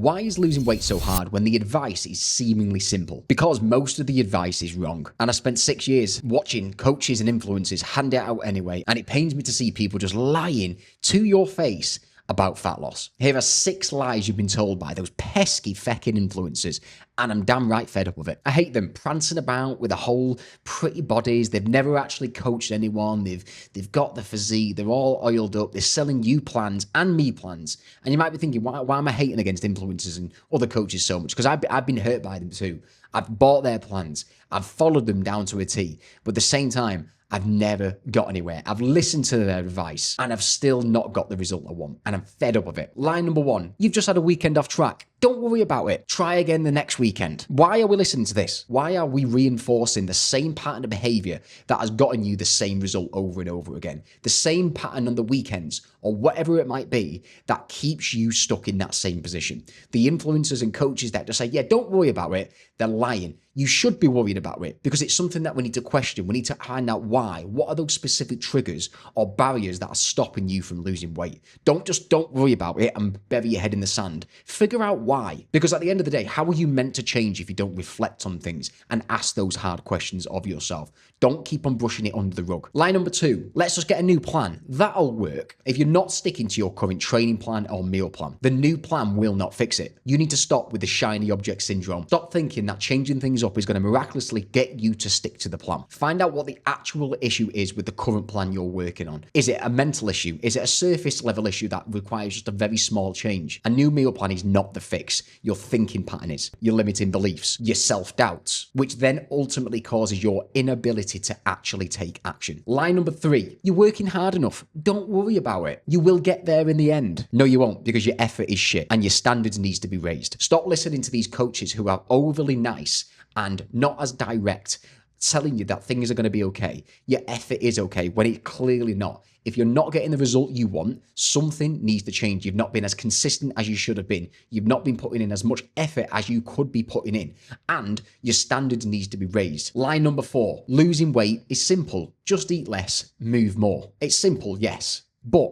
Why is losing weight so hard when the advice is seemingly simple? Because most of the advice is wrong. And I spent 6 years watching coaches and influencers hand it out anyway, and it pains me to see people just lying to your face about fat loss. Here are 6 lies you've been told by those pesky feckin' influencers, and I'm damn right fed up with it. I hate them prancing about with the whole pretty bodies. They've never actually coached anyone. They've got the physique. They're all oiled up. They're selling you plans and me plans. And you might be thinking, why am I hating against influencers and other coaches so much? Because I've been hurt by them too. I've bought their plans. I've followed them down to a T. But at the same time, I've never got anywhere. I've listened to their advice and I've still not got the result I want. And I'm fed up of it. Line number 1, you've just had a weekend off track. Don't worry about it. Try again the next weekend. Why are we listening to this? Why are we reinforcing the same pattern of behavior that has gotten you the same result over and over again? The same pattern on the weekends or whatever it might be that keeps you stuck in that same position. The influencers and coaches that just say, yeah, don't worry about it, they're lying. You should be worried about it because it's something that we need to question. We need to find out why. What are those specific triggers or barriers that are stopping you from losing weight? Don't worry about it and bury your head in the sand. Figure out why. Because at the end of the day, how are you meant to change if you don't reflect on things and ask those hard questions of yourself? Don't keep on brushing it under the rug. Line number 2, let's just get a new plan. That'll work. If you're not sticking to your current training plan or meal plan, the new plan will not fix it. You need to stop with the shiny object syndrome. Stop thinking that changing things up is going to miraculously get you to stick to the plan. Find out what the actual issue is with the current plan you're working on. Is it a mental issue? Is it a surface level issue that requires just a very small change? A new meal plan is not the fix. Your thinking pattern is, your limiting beliefs, your self-doubts, which then ultimately causes your inability to actually take action. Line number 3, you're working hard enough. Don't worry about it. You will get there in the end. No, you won't, because your effort is shit and your standards needs to be raised. Stop listening to these coaches who are overly nice and not as direct, telling you that things are going to be okay. Your effort is okay when it's clearly not. If you're not getting the result you want, something needs to change. You've not been as consistent as you should have been. You've not been putting in as much effort as you could be putting in. And your standards needs to be raised. Line number 4, losing weight is simple. Just eat less, move more. It's simple, yes, but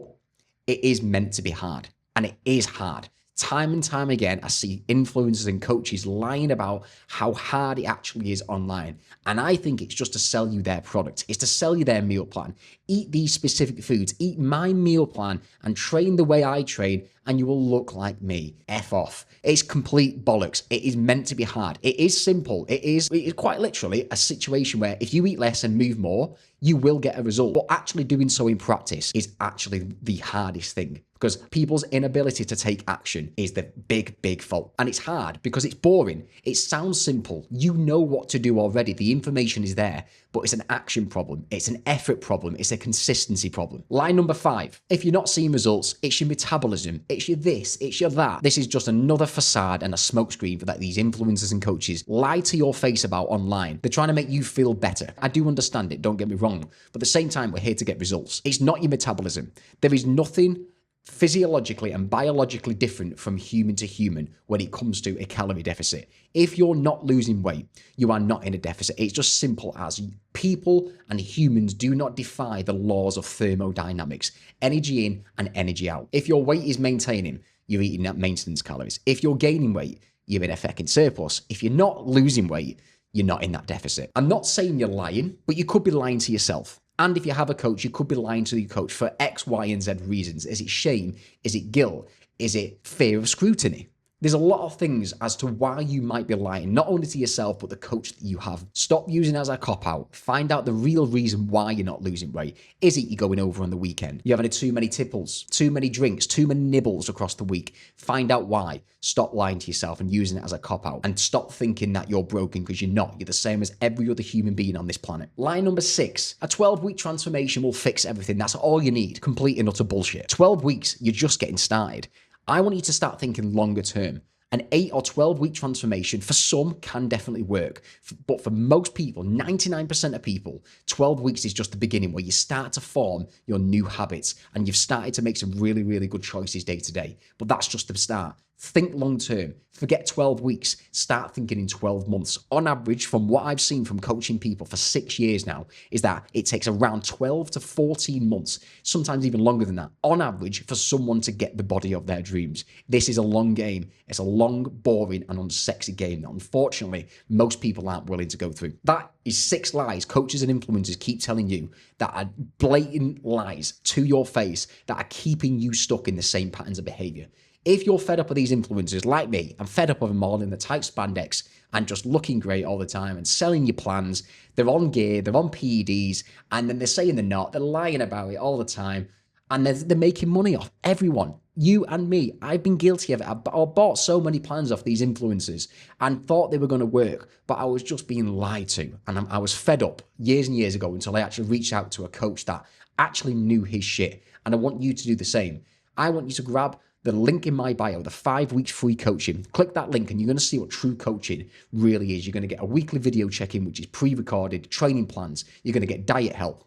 it is meant to be hard. And it is hard. Time and time again, I see influencers and coaches lying about how hard it actually is online. And I think it's just to sell you their product. It's to sell you their meal plan. Eat these specific foods. Eat my meal plan and train the way I train and you will look like me. F off. It's complete bollocks. It is meant to be hard. It is simple. It is quite literally a situation where if you eat less and move more, you will get a result. But actually doing so in practice is actually the hardest thing. Because people's inability to take action is the big fault. And it's hard because it's boring. It sounds simple. You know what to do already. The information is there, but it's an action problem. It's an effort problem. It's a consistency problem. Line number 5, if you're not seeing results, it's your metabolism. It's your this, it's your that. This is just another facade and a smokescreen that these influencers and coaches lie to your face about online. They're trying to make you feel better. I do understand it, don't get me wrong. But at the same time, we're here to get results. It's not your metabolism. There is nothing physiologically and biologically different from human to human when it comes to a calorie deficit. If you're not losing weight, you are not in a deficit. It's just simple as people and humans do not defy the laws of thermodynamics, energy in and energy out. If your weight is maintaining, you're eating at maintenance calories. If you're gaining weight, you're in a fucking surplus. If you're not losing weight, you're not in that deficit. I'm not saying you're lying, but you could be lying to yourself. And if you have a coach, you could be lying to your coach for X, Y, and Z reasons. Is it shame? Is it guilt? Is it fear of scrutiny? There's a lot of things as to why you might be lying, not only to yourself, but the coach that you have. Stop using it as a cop-out. Find out the real reason why you're not losing weight. Is it you're going over on the weekend? You're having too many tipples, too many drinks, too many nibbles across the week. Find out why. Stop lying to yourself and using it as a cop-out. And stop thinking that you're broken because you're not. You're the same as every other human being on this planet. Line number 6, a 12-week transformation will fix everything. That's all you need. Complete and utter bullshit. 12 weeks, you're just getting started. I want you to start thinking longer term. An 8 or 12-week transformation for some can definitely work. But for most people, 99% of people, 12 weeks is just the beginning where you start to form your new habits and you've started to make some really good choices day to day. But that's just the start. Think long term. Forget 12 weeks. Start thinking in 12 months. On average, from what I've seen from coaching people for 6 years now, is that it takes around 12 to 14 months, sometimes even longer than that, on average, for someone to get the body of their dreams. This is a long game. It's a long, boring, and unsexy game that unfortunately most people aren't willing to go through. That is 6 lies coaches and influencers keep telling you that are blatant lies to your face that are keeping you stuck in the same patterns of behavior. If you're fed up of these influencers like me, I'm fed up of them all in the tight spandex and just looking great all the time and selling you plans. They're on gear, they're on PEDs, and then they're saying they're not. They're lying about it all the time, and they're making money off everyone. You and me, I've been guilty of it. I bought so many plans off these influencers and thought they were going to work, but I was just being lied to. And I was fed up years and years ago until I actually reached out to a coach that actually knew his shit. And I want you to do the same. I want you to grab the link in my bio, the 5 weeks free coaching. Click that link and you're going to see what true coaching really is. You're going to get a weekly video check-in, which is pre-recorded, training plans. You're going to get diet help.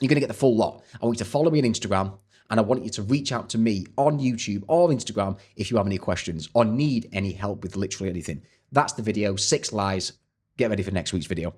You're going to get the full lot. I want you to follow me on Instagram, and I want you to reach out to me on YouTube or Instagram if you have any questions or need any help with literally anything. That's the video, 6 lies. Get ready for next week's video.